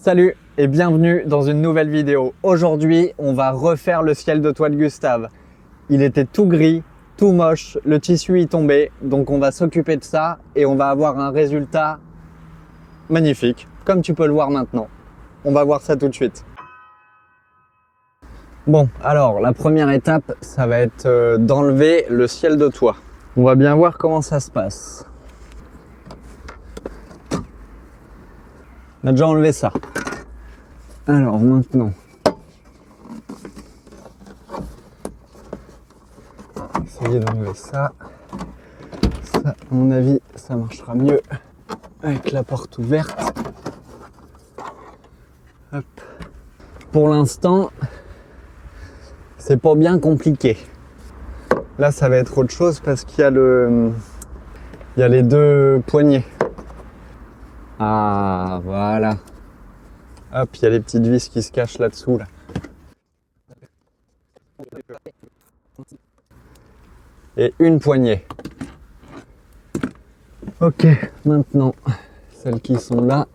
Salut et bienvenue dans une nouvelle vidéo. Aujourd'hui, on va refaire le ciel de toit de Gustave. Il était tout gris, tout moche, le tissu y tombait, donc on va s'occuper de ça et on va avoir un résultat magnifique, comme tu peux le voir maintenant. On va voir ça tout de suite. Bon, alors la première étape, ça va être d'enlever le ciel de toit. On va bien voir comment ça se passe. On a déjà enlevé ça. Alors maintenant, essayer d'enlever ça. Ça, à mon avis, ça marchera mieux avec la porte ouverte. Hop. Pour l'instant, c'est pas bien compliqué. Là, ça va être autre chose parce qu'il y a il y a les deux poignées. Ah, voilà. Hop, il y a les petites vis qui se cachent là-dessous, là. Et une poignée. Ok, maintenant, celles qui sont là.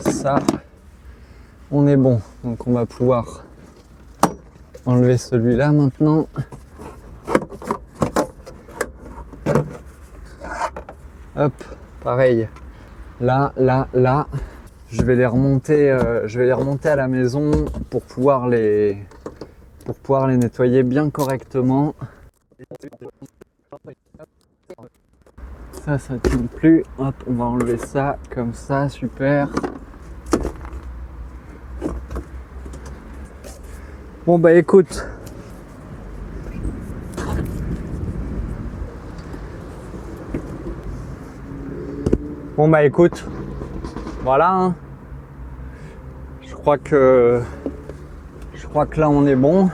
Ça, on est bon. Donc on va pouvoir enlever celui-là maintenant. Hop, pareil. Là. Je vais les remonter à la maison pour pouvoir les nettoyer bien correctement. Ça tient plus. Hop, on va enlever ça comme ça, super. Bon bah écoute. Voilà. Hein. Je crois que là on est bon.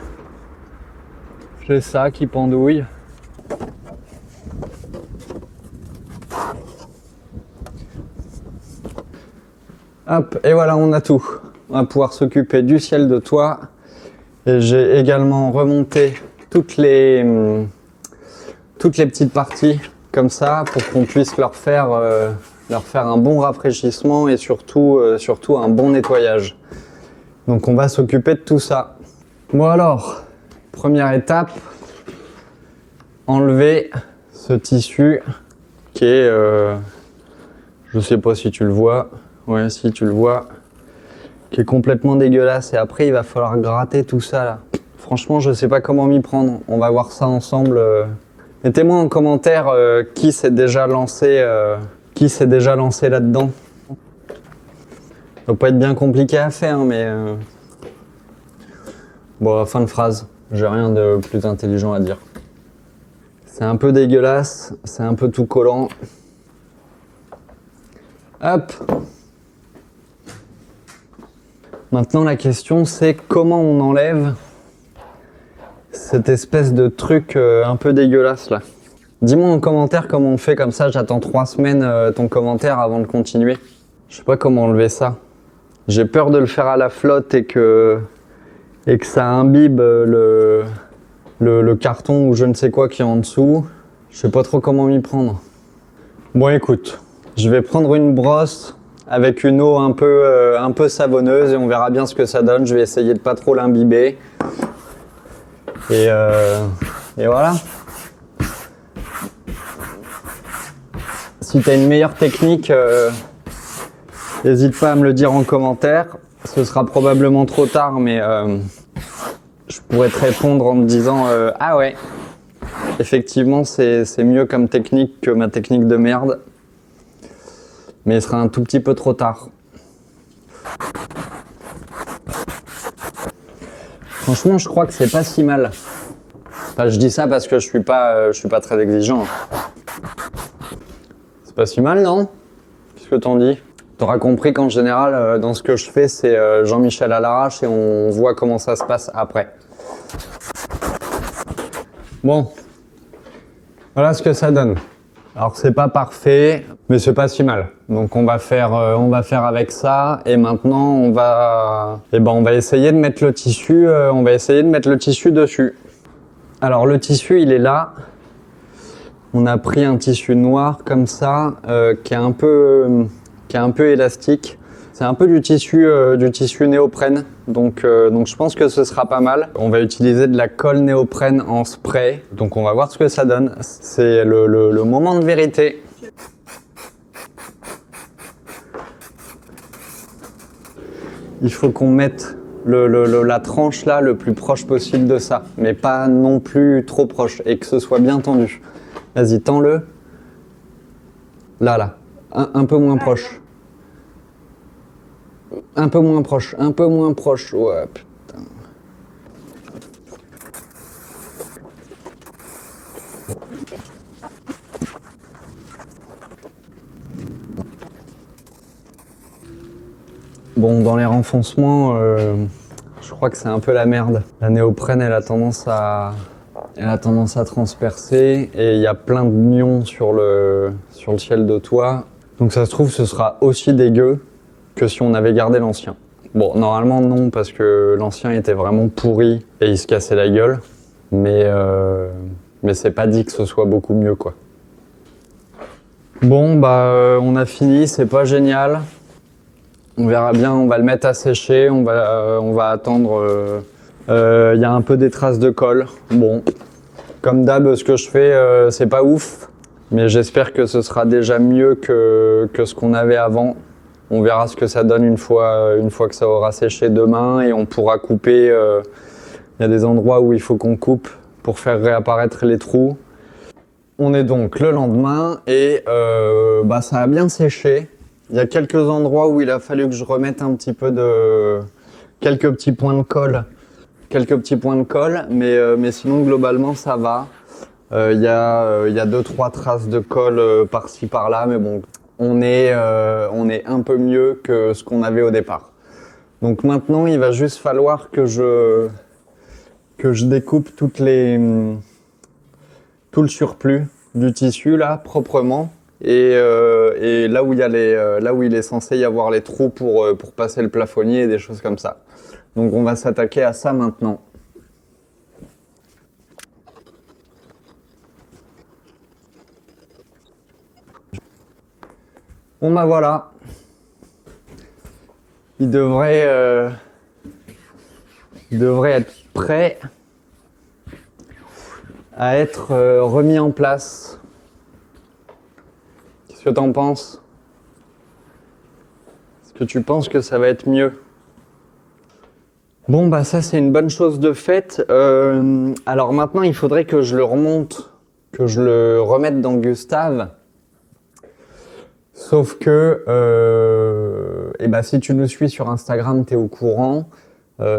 J'ai ça qui pendouille. Hop, et voilà, on a tout. On va pouvoir s'occuper du ciel de toit. Et j'ai également remonté toutes les petites parties comme ça pour qu'on puisse leur faire un bon rafraîchissement et surtout un bon nettoyage. Donc on va s'occuper de tout ça. Bon alors, première étape, enlever ce tissu qui est, je sais pas si tu le vois, ouais si tu le vois, qui est complètement dégueulasse et après il va falloir gratter tout ça là. Franchement je sais pas comment m'y prendre, on va voir ça ensemble. Mettez-moi en commentaire qui s'est déjà lancé là-dedans. Ça doit pas être bien compliqué à faire, mais bon, fin de phrase. J'ai rien de plus intelligent à dire. C'est un peu dégueulasse, c'est un peu tout collant. Hop. Maintenant, la question, c'est comment on enlève cette espèce de truc un peu dégueulasse là. Dis-moi en commentaire comment on fait, comme ça j'attends 3 semaines ton commentaire avant de continuer. Je sais pas comment enlever ça. J'ai peur de le faire à la flotte et que ça imbibe le carton ou je ne sais quoi qui est en dessous. Je sais pas trop comment m'y prendre. Bon écoute, je vais prendre une brosse avec une eau un peu savonneuse et on verra bien ce que ça donne. Je vais essayer de pas trop l'imbiber. Et voilà. Si tu as une meilleure technique, n'hésite pas à me le dire en commentaire. Ce sera probablement trop tard, mais je pourrais te répondre en me disant ah ouais, effectivement c'est mieux comme technique que ma technique de merde. Mais il sera un tout petit peu trop tard. Franchement, je crois que c'est pas si mal. Enfin, je dis ça parce que je suis pas très exigeant. C'est pas si mal, non? Qu'est-ce que t'en dis? T'auras compris qu'en général, dans ce que je fais, c'est Jean-Michel à l'arrache et on voit comment ça se passe après. Bon, voilà ce que ça donne. Alors c'est pas parfait, mais c'est pas si mal. Donc on va faire avec ça et maintenant on va essayer de mettre le tissu, dessus. Alors le tissu il est là. On a pris un tissu noir comme ça, qui est un peu élastique. C'est un peu du tissu néoprène, donc je pense que ce sera pas mal. On va utiliser de la colle néoprène en spray, donc on va voir ce que ça donne. C'est le moment de vérité. Il faut qu'on mette la tranche là le plus proche possible de ça, mais pas non plus trop proche, et que ce soit bien tendu. Vas-y, tends-le. Là. Un peu moins proche. Un peu moins proche, un peu moins proche. Ouais, putain. Bon, dans les renfoncements, je crois que c'est un peu la merde. La néoprène, elle a tendance à transpercer, et il y a plein de nions sur le ciel de toit. Donc ça se trouve, ce sera aussi dégueu que si on avait gardé l'ancien. Bon, normalement non, parce que l'ancien était vraiment pourri et il se cassait la gueule. Mais c'est pas dit que ce soit beaucoup mieux, quoi. Bon, on a fini, c'est pas génial. On verra bien, on va le mettre à sécher, on va attendre. Il y a un peu des traces de colle. Bon, comme d'hab, ce que je fais, c'est pas ouf. Mais j'espère que ce sera déjà mieux que ce qu'on avait avant. On verra ce que ça donne une fois que ça aura séché demain, et on pourra couper. Il y a des endroits où il faut qu'on coupe pour faire réapparaître les trous. On est donc le lendemain et ça a bien séché. Il y a quelques endroits où il a fallu que je remette un petit peu quelques petits points de colle. Mais sinon globalement ça va. Il y a 2-3 traces de colle par-ci par-là, mais bon, on est un peu mieux que ce qu'on avait au départ. Donc maintenant, il va juste falloir que je découpe tout le surplus du tissu là proprement, et là où il est censé y avoir les trous pour passer le plafonnier et des choses comme ça. Donc on va s'attaquer à ça maintenant. Bon voilà, il devrait être prêt à être remis en place. Qu'est-ce que t'en penses? Est-ce que tu penses que ça va être mieux? Bon ça c'est une bonne chose de faite. Alors maintenant il faudrait que je le remonte, que je le remette dans Gustave. Sauf que, si tu nous suis sur Instagram, t'es au courant.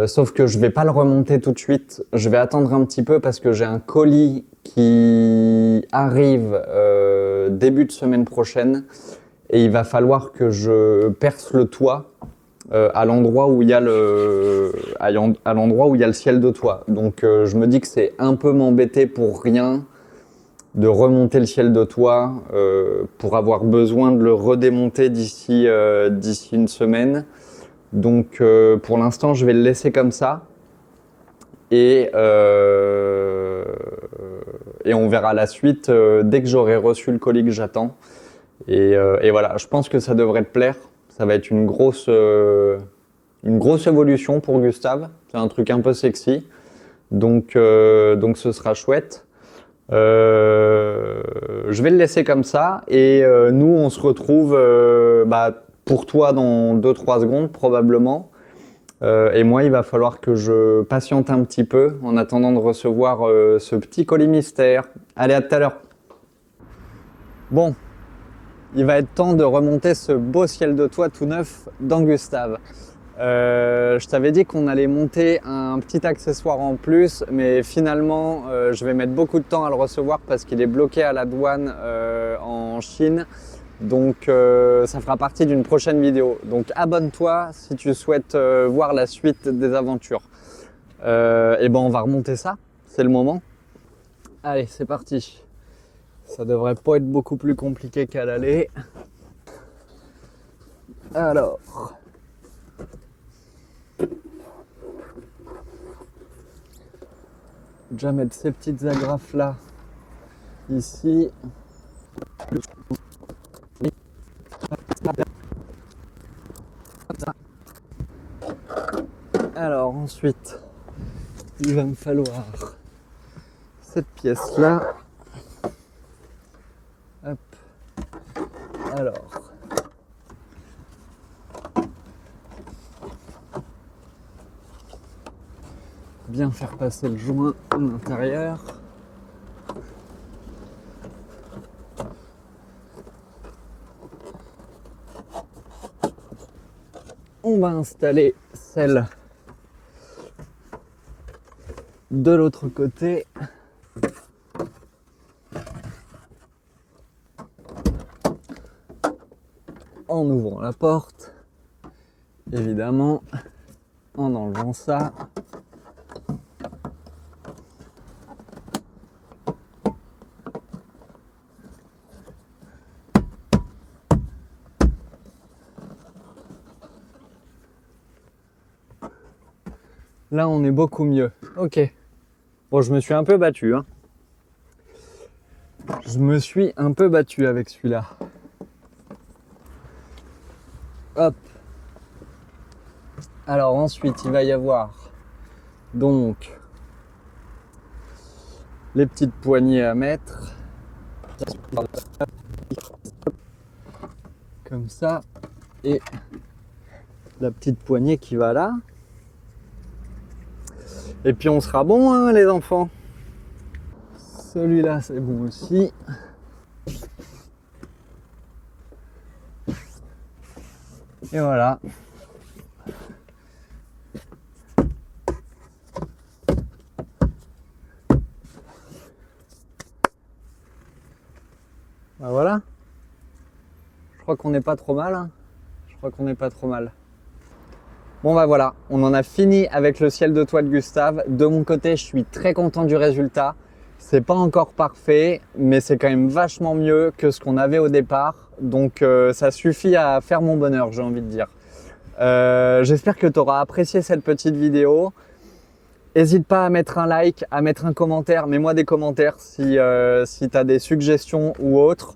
Sauf que je vais pas le remonter tout de suite. Je vais attendre un petit peu parce que j'ai un colis qui arrive début de semaine prochaine. Et il va falloir que je perce le toit à l'endroit où il y a le ciel de toit. Donc je me dis que c'est un peu m'embêter pour rien de remonter le ciel de toit pour avoir besoin de le redémonter d'ici une semaine. Donc pour l'instant je vais le laisser comme ça, et on verra la suite dès que j'aurai reçu le colis que j'attends. Et voilà, je pense que ça devrait te plaire. Ça va être une grosse évolution pour Gustave. C'est un truc un peu sexy, donc ce sera chouette. Je vais le laisser comme ça, et nous on se retrouve pour toi dans 2-3 secondes probablement, et moi il va falloir que je patiente un petit peu en attendant de recevoir ce petit colis mystère. Allez, à tout à l'heure. Bon, il va être temps de remonter ce beau ciel de toit tout neuf dans Gustave. Je t'avais dit qu'on allait monter un petit accessoire en plus, mais finalement je vais mettre beaucoup de temps à le recevoir parce qu'il est bloqué à la douane en Chine. Donc ça fera partie d'une prochaine vidéo. Donc abonne-toi si tu souhaites voir la suite des aventures. On va remonter ça, c'est le moment. Allez, c'est parti. Ça devrait pas être beaucoup plus compliqué qu'à l'aller. Alors... déjà mettre ces petites agrafes là ici. Alors ensuite, il va me falloir cette pièce-là. Hop. Alors. Bien faire passer le joint à l'intérieur. On va installer celle de l'autre côté. En ouvrant la porte, évidemment, en enlevant ça. Là, on est beaucoup mieux. Ok. Bon, je me suis un peu battu, hein. Je me suis un peu battu avec celui-là. Hop. Alors ensuite, il va y avoir donc les petites poignées à mettre. Comme ça. Et la petite poignée qui va là. Et puis on sera bon, hein, les enfants. Celui-là, c'est bon aussi. Et voilà. Ben voilà. Je crois qu'on n'est pas trop mal. Hein. Je crois qu'on n'est pas trop mal. Bon bah voilà, on en a fini avec le ciel de toile Gustave. De mon côté, je suis très content du résultat. C'est pas encore parfait, mais c'est quand même vachement mieux que ce qu'on avait au départ. Donc ça suffit à faire mon bonheur, j'ai envie de dire. J'espère que tu auras apprécié cette petite vidéo. N'hésite pas à mettre un like, à mettre un commentaire. Mets-moi des commentaires si tu as des suggestions ou autres.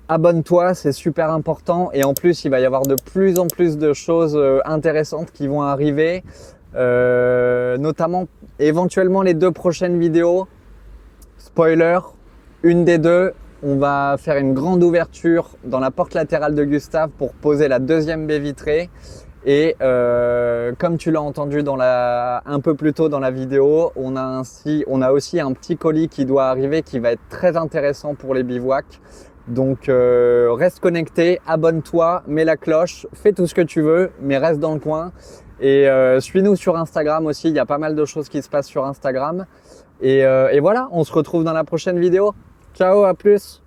Abonne-toi, c'est super important. Et en plus, il va y avoir de plus en plus de choses intéressantes qui vont arriver. Notamment, éventuellement, les 2 prochaines vidéos. Spoiler, une des 2, on va faire une grande ouverture dans la porte latérale de Gustave pour poser la 2e baie vitrée. Et comme tu l'as entendu un peu plus tôt dans la vidéo, on a aussi un petit colis qui doit arriver qui va être très intéressant pour les bivouacs. Donc reste connecté, abonne-toi, mets la cloche, fais tout ce que tu veux, mais reste dans le coin. Et suis-nous sur Instagram aussi, il y a pas mal de choses qui se passent sur Instagram. Et voilà, on se retrouve dans la prochaine vidéo. Ciao, à plus!